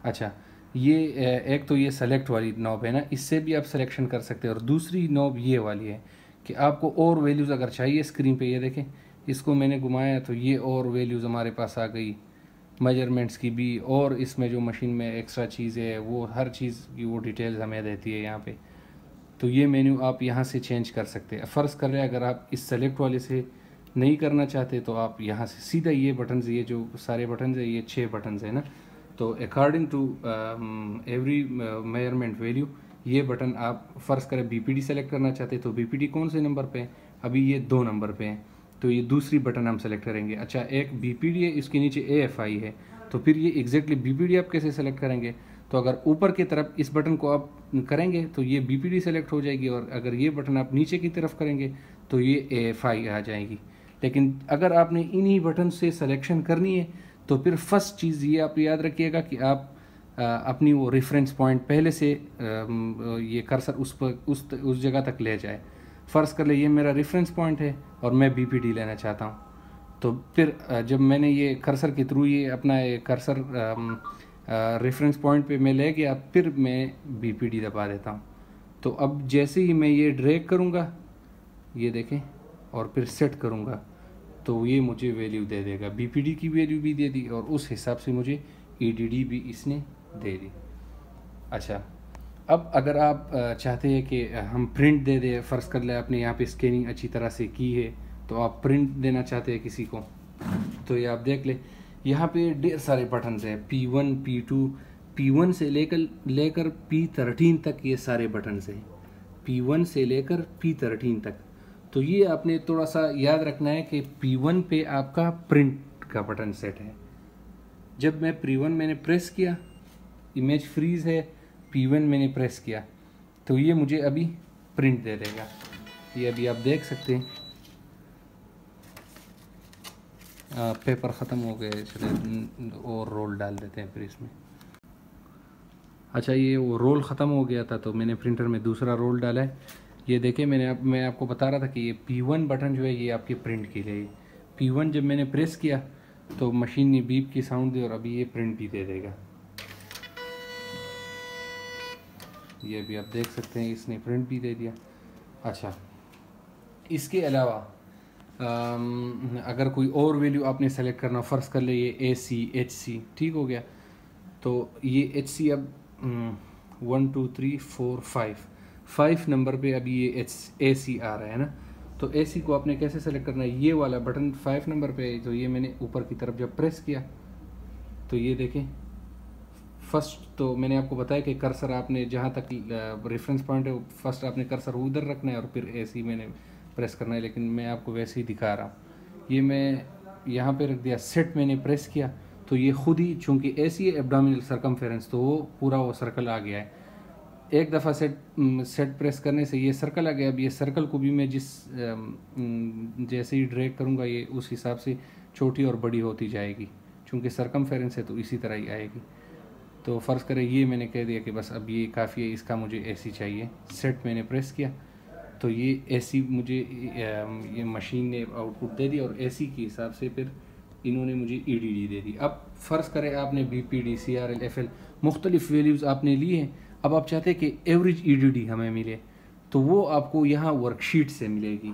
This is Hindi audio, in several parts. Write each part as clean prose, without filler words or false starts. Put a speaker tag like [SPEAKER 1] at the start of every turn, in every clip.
[SPEAKER 1] अच्छा, ये एक तो ये सेलेक्ट वाली नॉब है ना, इससे भी आप सिलेक्शन कर सकते हैं। और दूसरी नॉब ये वाली है कि आपको और वैल्यूज़ अगर चाहिए स्क्रीन पे, ये देखें, इसको मैंने घुमाया तो ये और वैल्यूज़ हमारे पास आ गई मेजरमेंट्स की भी, और इसमें जो मशीन में एक्स्ट्रा चीज़ें है वो हर चीज़ की वो डिटेल्स हमें देती है यहाँ पे। तो ये मेन्यू आप यहाँ से चेंज कर सकते हैं। फ़र्ज़ कर रहे हैं अगर आप इस सेलेक्ट वाले से नहीं करना चाहते तो आप यहाँ से सीधा ये बटन्स, ये जो सारे बटन्स है, ये 6 बटन्स है ना, तो according to every measurement value ये बटन आप फ़र्ज़ करें बीपीडी सेलेक्ट करना चाहते तो बीपीडी कौन से नंबर पे है, अभी ये 2 नंबर पे है, तो ये दूसरी बटन हम सेलेक्ट करेंगे। अच्छा, एक बीपीडी है, इसके नीचे एएफआई है, तो फिर ये एग्जैक्टली बीपीडी आप कैसे सेलेक्ट करेंगे? तो अगर ऊपर की तरफ इस बटन को आप करेंगे तो ये बीपीडी सेलेक्ट हो जाएगी, और अगर ये बटन आप नीचे की तरफ करेंगे तो ये एएफआई आ जाएगी। लेकिन अगर आपने इन्हीं बटन से सिलेक्शन करनी है तो फिर फर्स्ट चीज़ ये आप याद रखिएगा कि आप अपनी वो रेफरेंस पॉइंट पहले से ये कर्सर उस जगह तक ले जाए। फ़र्ज़ कर ले ये मेरा रेफरेंस पॉइंट है और मैं बीपीडी लेना चाहता हूँ, तो फिर जब मैंने ये कर्सर के थ्रू ये अपना ये कर्सर रेफरेंस पॉइंट पे मैं ले गया, फिर मैं बीपीडी दबा देता हूँ। तो अब जैसे ही मैं ये ड्रैग करूँगा, ये देखें, और फिर सेट करूँगा तो ये मुझे वैल्यू दे देगा, बीपीडी की वैल्यू भी दे दी और उस हिसाब से मुझे ईडीडी भी इसने दे दी। अच्छा, अब अगर आप चाहते हैं कि हम प्रिंट दे दें, फ़र्ज़ कर ले आपने यहाँ पे स्कैनिंग अच्छी तरह से की है तो आप प्रिंट देना चाहते हैं किसी को, तो ये आप देख ले, यहाँ पे ढेर सारे बटन्स हैं, P1 P2, P1 से लेकर P13 तक ये सारे बटन्स हैं, P1 से लेकर P13 तक। तो ये आपने थोड़ा सा याद रखना है कि P1 पे आपका प्रिंट का बटन सेट है। जब मैं P1 मैंने प्रेस किया, इमेज फ्रीज है, P1 मैंने प्रेस किया तो ये मुझे अभी प्रिंट दे देगा। ये अभी आप देख सकते हैं, पेपर ख़त्म हो गए, चले और रोल डाल देते हैं फिर इसमें। अच्छा, ये वो रोल ख़त्म हो गया था तो मैंने प्रिंटर में दूसरा रोल डाला है। ये देखें, मैं आपको बता रहा था कि ये P1 बटन जो है ये आपके प्रिंट के लिए। P1 जब मैंने प्रेस किया तो मशीन ने बीप की साउंड दी और अभी ये प्रिंट भी दे देगा। ये भी आप देख सकते हैं, इसने प्रिंट भी दे दिया। अच्छा, इसके अलावा अगर कोई और वैल्यू आपने सेलेक्ट करना, फ़र्ज़ कर ले ये AC HC ठीक हो गया, तो ये HC अब 1 2 3 4 5 नंबर पे अभी ये AC आ रहा है ना, तो AC को आपने कैसे सेलेक्ट करना है? ये वाला बटन 5 नंबर पे है, तो ये मैंने ऊपर की तरफ जब प्रेस किया तो ये देखें, फर्स्ट तो मैंने आपको बताया कि कर्सर आपने जहाँ तक रेफरेंस पॉइंट है फर्स्ट आपने कर्सर उधर रखना है और फिर AC मैंने प्रेस करना है, लेकिन मैं आपको वैसे ही दिखा रहा हूँ। ये मैं यहाँ पे रख दिया, सेट मैंने प्रेस किया तो ये खुद ही, चूँकि AC है एब्डोमिनल सरकमफेरेंस, तो वो पूरा वो सर्कल आ गया है। एक दफ़ा सेट प्रेस करने से ये सर्कल आ गया। अब ये सर्कल को भी मैं जैसे ही ड्रैग करूँगा ये उस हिसाब से छोटी और बड़ी होती जाएगी, चूँकि सरकमफेरेंस है तो इसी तरह ही आएगी। तो फ़र्ज़ करें ये मैंने कह दिया कि बस अब ये काफ़ी है, इसका मुझे AC चाहिए, सेट मैंने प्रेस किया तो ये AC मुझे ये मशीन ने आउटपुट दे दिया और AC के हिसाब से फिर इन्होंने मुझे EDD दे दी। अब फ़र्ज़ करें आपने BPD CRL FL मुख्तलिफ़ वैल्यूज़ आपने लिए हैं, अब आप चाहते हैं कि एवरेज EDD हमें मिले, तो वो आपको यहाँ वर्कशीट से मिलेगी।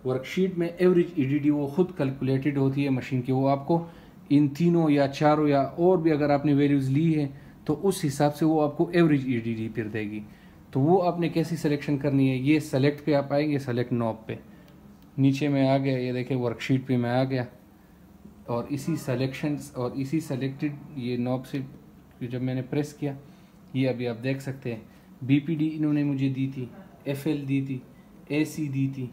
[SPEAKER 1] वर्कशीट में एवरेज EDD वो खुद कैलकुलेटेड होती है मशीन की, वो आपको इन तीनों या चारों या और भी अगर आपने वैल्यूज़ ली है तो उस हिसाब से वो आपको एवरेज EDD फिर देगी। तो वो आपने कैसी सिलेक्शन करनी है? ये सेलेक्ट पे आप आएंगे, सेलेक्ट नॉब पे, नीचे में आ गया, ये देखें वर्कशीट पे मैं आ गया और इसी सेलेक्शंस और इसी सेलेक्टेड ये नॉब से जब मैंने प्रेस किया, ये अभी आप देख सकते हैं BPD इन्होंने मुझे दी थी, FL दी थी, AC दी थी,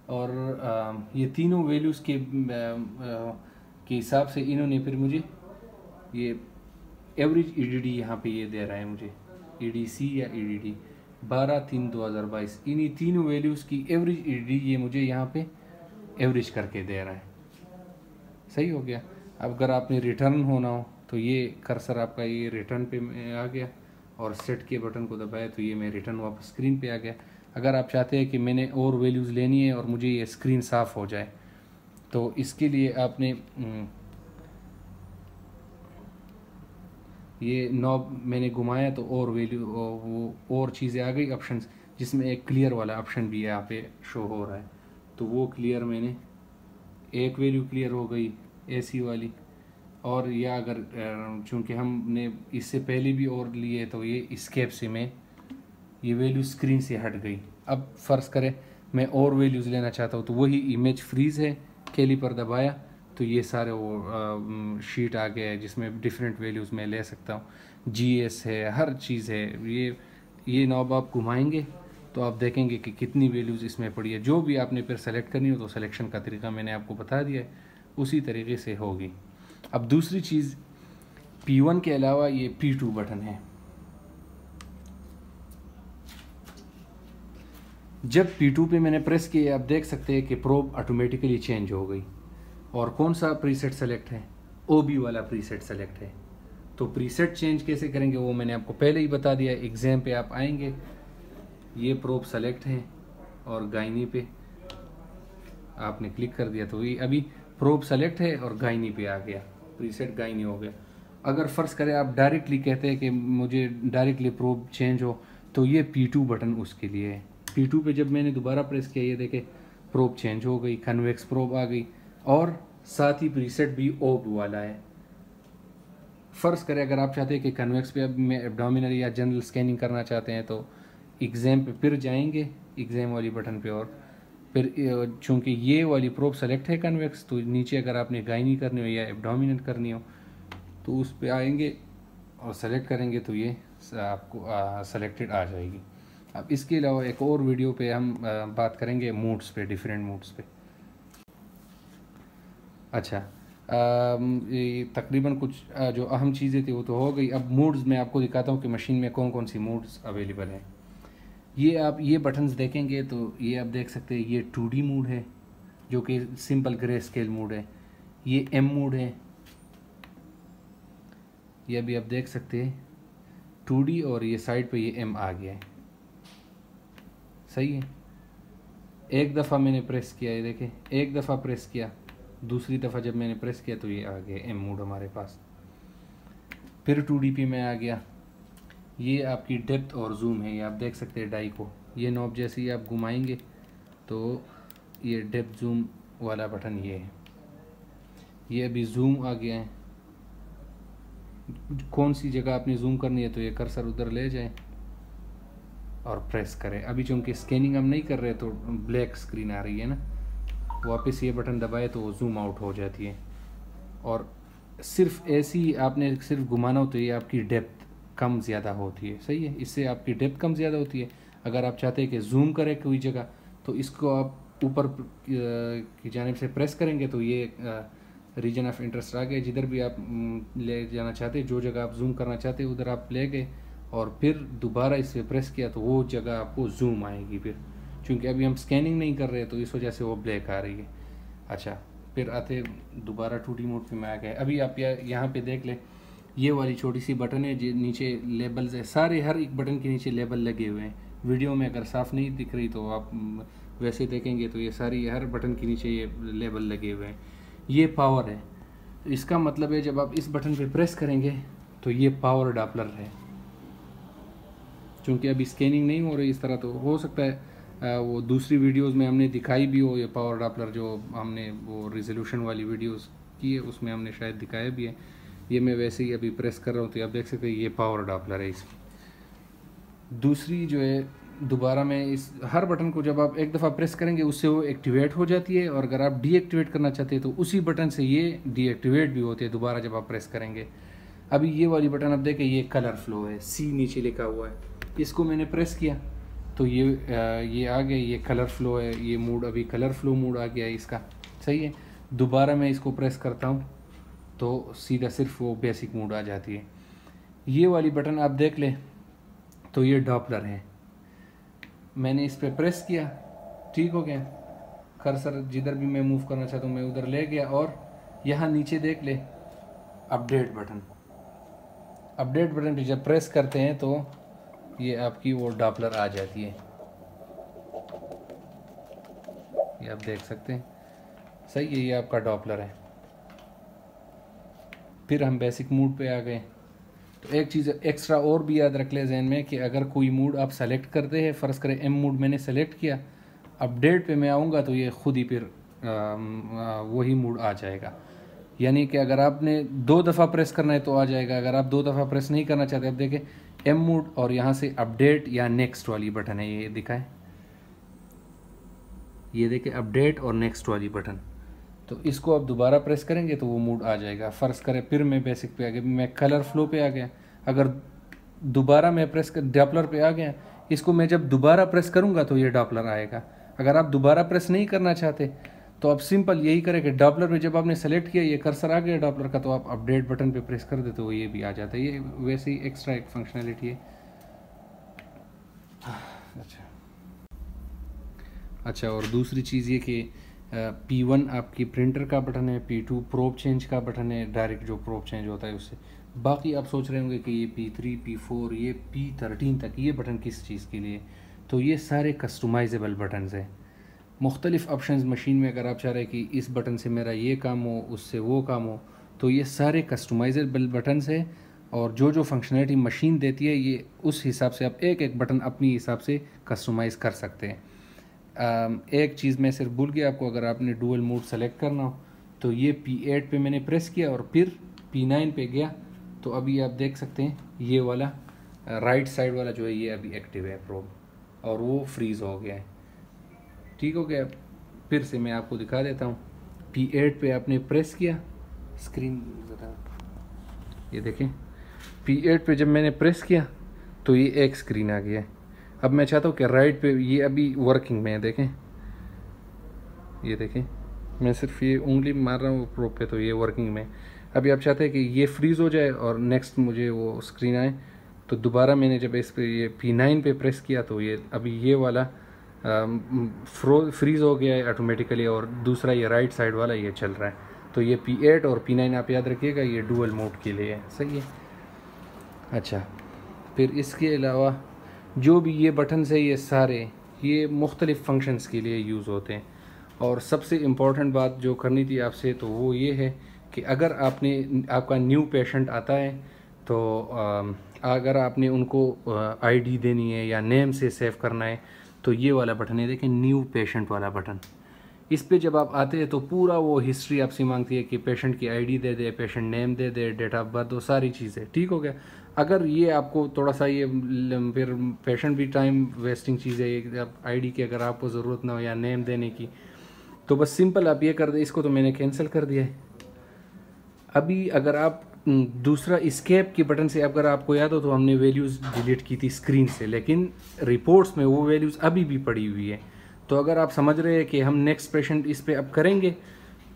[SPEAKER 1] और ये तीनों वैल्यूज़ के हिसाब से इन्होंने फिर मुझे ये एवरेज EDD यहाँ पे ये दे रहा है मुझे, EDC या EDD 12/3/2022, इन्हीं तीनों वैल्यूज़ की एवरेज EDD ये मुझे यहाँ पे एवरेज करके दे रहा है। सही हो गया। अब अगर आपने रिटर्न होना हो तो ये कर्सर आपका ये रिटर्न पे आ गया और सेट के बटन को दबाया तो ये मैं रिटर्न वापस स्क्रीन पे आ गया। अगर आप चाहते हैं कि मैंने और वैल्यूज़ लेनी है और मुझे ये स्क्रीन साफ़ हो जाए तो इसके लिए आपने ये नॉब मैंने घुमाया तो और वैल्यू वो और चीज़ें आ गई ऑप्शंस, जिसमें एक क्लियर वाला ऑप्शन भी यहाँ पे शो हो रहा है। तो वो क्लियर मैंने एक वैल्यू क्लियर हो गई एसी वाली। और या अगर चूँकि हमने इससे पहले भी और लिए तो ये स्केप से में ये वैल्यू स्क्रीन से हट गई। अब फ़र्ज़ करें मैं और वैल्यूज़ लेना चाहता हूँ तो वही इमेज फ्रीज़ है, कैलिपर दबाया तो ये सारे वो शीट आ गया है जिसमें डिफरेंट वैल्यूज़ मैं ले सकता हूँ। जीएस है, हर चीज़ है। ये नॉब आप घुमाएंगे तो आप देखेंगे कि कितनी वैल्यूज़ इसमें पड़ी है। जो भी आपने फिर सेलेक्ट करनी हो तो सिलेक्शन का तरीका मैंने आपको बता दिया है, उसी तरीके से होगी। अब दूसरी चीज़, P1 के अलावा ये P2 बटन है। जब P2 पे मैंने प्रेस किया आप देख सकते हैं कि प्रोब ऑटोमेटिकली चेंज हो गई। और कौन सा प्रीसेट सेलेक्ट है? OB वाला प्रीसेट सेलेक्ट है। तो प्रीसेट चेंज कैसे करेंगे वो मैंने आपको पहले ही बता दिया। एग्जाम पे आप आएंगे, ये प्रोब सेलेक्ट है और गायनी पे आपने क्लिक कर दिया तो ये अभी प्रोब सेलेक्ट है और गायनी पे आ गया, प्रीसेट गायनी हो गया। अगर फ़र्ज़ करें आप डायरेक्टली कहते हैं कि मुझे डायरेक्टली प्रोब चेंज हो तो ये P2 बटन उसके लिए है। P2 पे जब मैंने दोबारा प्रेस किया ये देखे प्रोब चेंज हो गई, कन्वेक्स प्रोब आ गई और साथ ही प्रीसेट भी OB वाला है। फ़र्ज़ करें अगर आप चाहते हैं कि कन्वेक्स पे अब मैं एब्डोमिनल या जनरल स्कैनिंग करना चाहते हैं तो एग्ज़ाम पे फिर जाएंगे, एग्ज़ाम वाली बटन पे, और फिर चूँकि ये वाली प्रोब सेलेक्ट है कन्वेक्स तो नीचे अगर आपने गायनी करनी हो या एब्डोमिनल करनी हो तो उस पे आएंगे और सेलेक्ट करेंगे तो ये आपको सेलेक्टेड आ जाएगी। अब इसके अलावा एक और वीडियो पे हम बात करेंगे मूड्स पे, डिफरेंट मूड्स पे। अच्छा, ये तकरीबन कुछ जो अहम चीज़ें थी वो तो हो गई। अब मूड्स मैं आपको दिखाता हूँ कि मशीन में कौन कौन सी मूड्स अवेलेबल हैं। ये आप ये बटन्स देखेंगे तो ये आप देख सकते हैं ये 2D मूड है जो कि सिंपल ग्रे स्केल मूड है। ये M मूड है, ये अभी आप देख सकते हैं 2D, और ये साइड पे ये M आ गया है। सही है। एक दफ़ा मैंने प्रेस किया, ये देखें एक दफ़ा प्रेस किया, दूसरी दफ़ा जब मैंने प्रेस किया तो ये आ गया M मूड हमारे पास। फिर 2D पे मैं आ गया। ये आपकी डेप्थ और जूम है, ये आप देख सकते हैं डाई को। ये नॉब जैसे ही आप घुमाएंगे तो ये डेप्थ जूम वाला बटन ये है। ये अभी जूम आ गया है, कौन सी जगह आपने जूम करनी है तो ये कर्सर उधर ले जाए और प्रेस करें। अभी चूँकि स्कैनिंग हम नहीं कर रहे तो ब्लैक स्क्रीन आ रही है ना, वापस ये बटन दबाए तो वो जूम आउट हो जाती है। और सिर्फ ऐसी ही आपने सिर्फ घुमाना हो तो ये आपकी डेप्थ कम ज़्यादा होती है। सही है, इससे आपकी डेप्थ कम ज़्यादा होती है। अगर आप चाहते हैं कि जूम करें कोई जगह तो इसको आप ऊपर की जानिब से प्रेस करेंगे तो ये रीजन ऑफ इंटरेस्ट आ गया। जिधर भी आप ले जाना चाहते हैं, जो जगह आप जूम करना चाहते हैं उधर आप ले गए और फिर दोबारा इस पर प्रेस किया तो वो जगह आपको जूम आएगी। फिर चूँकि अभी हम स्कैनिंग नहीं कर रहे तो इस वजह से वो ब्लैक आ रही है। अच्छा, फिर आते दोबारा 2D मोड पे में आ गए। अभी आप यहाँ पे देख ले, ये वाली छोटी सी बटन है जो नीचे लेबल्स है, सारे हर एक बटन के नीचे लेबल लगे हुए हैं। वीडियो में अगर साफ़ नहीं दिख रही तो आप वैसे देखेंगे तो ये सारी हर बटन के नीचे ये लेबल लगे हुए हैं। ये पावर है, इसका मतलब है जब आप इस बटन पे प्रेस करेंगे तो ये पावर डॉपलर है। चूँकि अभी स्कैनिंग नहीं हो रही इस तरह, तो हो सकता है वो दूसरी वीडियोस में हमने दिखाई भी हो ये पावर डॉपलर, जो हमने वो रिजोल्यूशन वाली वीडियोस की है उसमें हमने शायद दिखाया भी है। ये मैं वैसे ही अभी प्रेस कर रहा हूँ तो आप देख सकते हैं ये पावर डॉपलर है इसकी। दूसरी जो है, दोबारा मैं इस हर बटन को जब आप एक दफ़ा प्रेस करेंगे उससे वो एक्टिवेट हो जाती है, और अगर आप डीएक्टिवेट करना चाहते हैं तो उसी बटन से ये डीएक्टिवेट भी होती है दोबारा जब आप प्रेस करेंगे। अभी ये वाली बटन आप देखें, ये कलर फ्लो है, C नीचे लिखा हुआ है, इसको मैंने प्रेस किया तो ये आ गया, ये कलर फ्लो है, ये मूड अभी कलर फ्लो मूड आ गया है इसका। सही है। दोबारा मैं इसको प्रेस करता हूँ तो सीधा सिर्फ वो बेसिक मूड आ जाती है। ये वाली बटन आप देख लें तो ये डॉपलर है, मैंने इस पर प्रेस किया, ठीक हो गया, कर्सर जिधर भी मैं मूव करना चाहता हूँ मैं उधर ले गया। और यहाँ नीचे देख ले अपडेट बटन, अपडेट बटन पे जब प्रेस करते हैं तो ये आपकी वो डॉपलर आ जाती है, ये आप देख सकते हैं। सही है, ये आपका डॉपलर है। फिर हम बेसिक मूड पे आ गए। तो एक चीज़ एक्स्ट्रा और भी याद रख ले जहन में कि अगर कोई मूड आप सेलेक्ट करते हैं, फ़र्ज़ करें एम मूड मैंने सेलेक्ट किया, अपडेट पे मैं आऊँगा तो ये खुद ही फिर वही मूड आ जाएगा। यानी कि अगर आपने 2 दफ़ा प्रेस करना है तो आ जाएगा, अगर आप 2 दफ़ा प्रेस नहीं करना चाहते, अब देखें एम मूड और यहाँ से अपडेट या नेक्स्ट वाली बटन है, ये दिखाएं, ये देखें अपडेट और नेक्स्ट वाली बटन, तो इसको आप दोबारा प्रेस करेंगे तो वो मूड आ जाएगा। फ़र्ज़ करें फिर मैं बेसिक पे आ गया, मैं कलर फ्लो पे आ गया, अगर दोबारा मैं प्रेस कर डॉपलर पे आ गया, इसको मैं जब दोबारा प्रेस करूँगा तो ये डॉपलर आएगा। अगर आप दोबारा प्रेस नहीं करना चाहते तो आप सिंपल यही करें कि डॉपलर में जब आपने सेलेक्ट किया, ये कर्सर आ गया डॉपलर का, तो आप अपडेट बटन पे प्रेस कर देते हो, ये भी आ जाता है। ये वैसे ही एक्स्ट्रा एक फंक्शनैलिटी है। अच्छा, और दूसरी चीज़ ये कि P1 आपकी प्रिंटर का बटन है, P2 प्रोब चेंज का बटन है, डायरेक्ट जो प्रोब चेंज होता है उससे। बाकी आप सोच रहे होंगे कि ये P3, P4, ये P13 तक ये बटन किस चीज़ के लिए, तो ये सारे कस्टमाइजेबल बटन्स हैं। मुख्तलिफ़ ऑप्शंस मशीन में अगर आप चाह रहे हैं कि इस बटन से मेरा ये काम हो, उससे वो काम हो, तो ये सारे कस्टमाइजेबल बटन्स हैं, और जो जो फंक्शनैलिटी मशीन देती है ये उस हिसाब से आप एक एक बटन अपनी हिसाब से कस्टमाइज़ कर सकते हैं। एक चीज़ मैं सिर्फ भूल गया आपको, अगर आपने डुअल मोड सेलेक्ट करना हो तो ये P8 पे मैंने प्रेस किया और फिर P9 पे गया, तो अभी आप देख सकते हैं ये वाला राइट साइड वाला जो है ये अभी एक्टिव है प्रोब, और वो फ्रीज़ हो गया है। ठीक हो गया। फिर से मैं आपको दिखा देता हूँ, P8 पे आपने प्रेस किया, स्क्रीन ये देखें, P8 पे जब मैंने प्रेस किया तो ये एक स्क्रीन आ गया है। अब मैं चाहता हूँ कि राइट पे, ये अभी वर्किंग में है, देखें, ये देखें, मैं सिर्फ ये उंगली मार रहा हूँ प्रोब पे तो ये वर्किंग में। अभी आप चाहते हैं कि ये फ्रीज़ हो जाए और नेक्स्ट मुझे वो स्क्रीन आए, तो दोबारा मैंने जब इस पे ये P9 पे प्रेस किया तो ये अभी ये वाला फ्रीज़ हो गया है ऑटोमेटिकली, और दूसरा ये राइट साइड वाला ये चल रहा है। तो ये P8 और P9 आप याद रखिएगा, ये डुअल मोड के लिए है। सही है। अच्छा, फिर इसके अलावा जो भी ये बटन्स है ये सारे ये मुख्तलिफ़ फंक्शंस के लिए यूज़ होते हैं। और सबसे इम्पॉर्टेंट बात जो करनी थी आपसे तो वो ये है कि अगर आपका न्यू पेशेंट आता है तो अगर आपने उनको आईडी देनी है या नेम से सेव करना है तो ये वाला बटन है, देखें, न्यू पेशेंट वाला बटन। इस पे जब आप आते हैं तो पूरा वो हिस्ट्री आपसे मांगती है कि पेशेंट की आईडी दे दे, पेशेंट नेम दे दे, डेट ऑफ बर्थ, वो सारी चीज़ें। ठीक हो गया। अगर ये आपको थोड़ा सा ये फिर पेशेंट भी टाइम वेस्टिंग चीज़ है, आईडी की अगर आपको ज़रूरत ना हो या नेम देने की, तो बस सिंपल आप ये कर दें। इसको तो मैंने कैंसिल कर दिया है। अभी अगर आप दूसरा इस्केप के बटन से, अगर आपको याद हो तो हमने वैल्यूज़ डिलीट की थी स्क्रीन से, लेकिन रिपोर्ट्स में वो वैल्यूज़ अभी भी पड़ी हुई है। तो अगर आप समझ रहे हैं कि हम नेक्स्ट पेशेंट इस पे अब करेंगे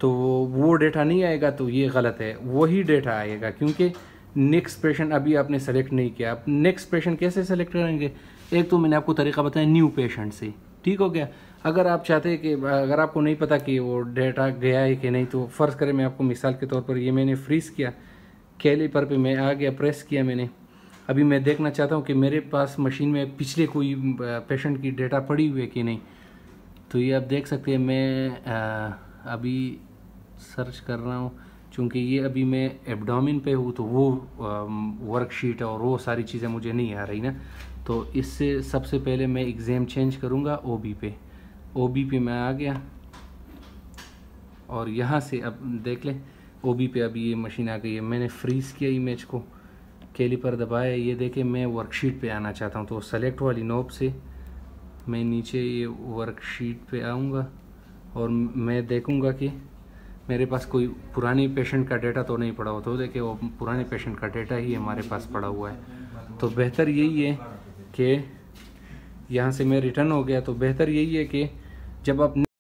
[SPEAKER 1] तो वो डेटा नहीं आएगा, तो ये गलत है, वही डेटा आएगा, क्योंकि नेक्स्ट पेशेंट अभी आपने सेलेक्ट नहीं किया। आप नेक्स्ट पेशेंट कैसे सेलेक्ट करेंगे? एक तो मैंने आपको तरीका बताया न्यू पेशेंट से। ठीक हो गया। अगर आप चाहते हैं कि अगर आपको नहीं पता कि वो डेटा गया है कि नहीं, तो फ़र्ज़ करें मैं आपको मिसाल के तौर पर ये मैंने फ्रीज़ किया, कैलिपर पे मैं आ गया, प्रेस किया मैंने। अभी मैं देखना चाहता हूँ कि मेरे पास मशीन में पिछले कोई पेशेंट की डेटा पड़ी हुई है कि नहीं। तो ये आप देख सकते हैं, मैं अभी सर्च कर रहा हूँ, चूँकि ये अभी मैं एब्डोमिन पे हूँ तो वो वर्कशीट और वो सारी चीज़ें मुझे नहीं आ रही ना। तो इससे सबसे पहले मैं एग्ज़ाम चेंज करूँगा OB पे। OB पे मैं आ गया और यहाँ से अब देख लें OB पे अभी ये मशीन आ गई है। मैंने फ्रीज़ किया इमेज को, कैलिपर दबाया, ये देखें मैं वर्कशीट पे आना चाहता हूँ, तो सेलेक्ट वाली नॉब से मैं नीचे ये वर्कशीट पे आऊँगा और मैं देखूँगा कि मेरे पास कोई पुरानी पेशेंट का डेटा तो नहीं पड़ा हो। तो देखिए वो पुराने पेशेंट का डेटा ही हमारे पास पड़ा हुआ है। तो बेहतर यही है कि यहाँ से मैं रिटर्न हो गया, तो बेहतर यही है कि जब आप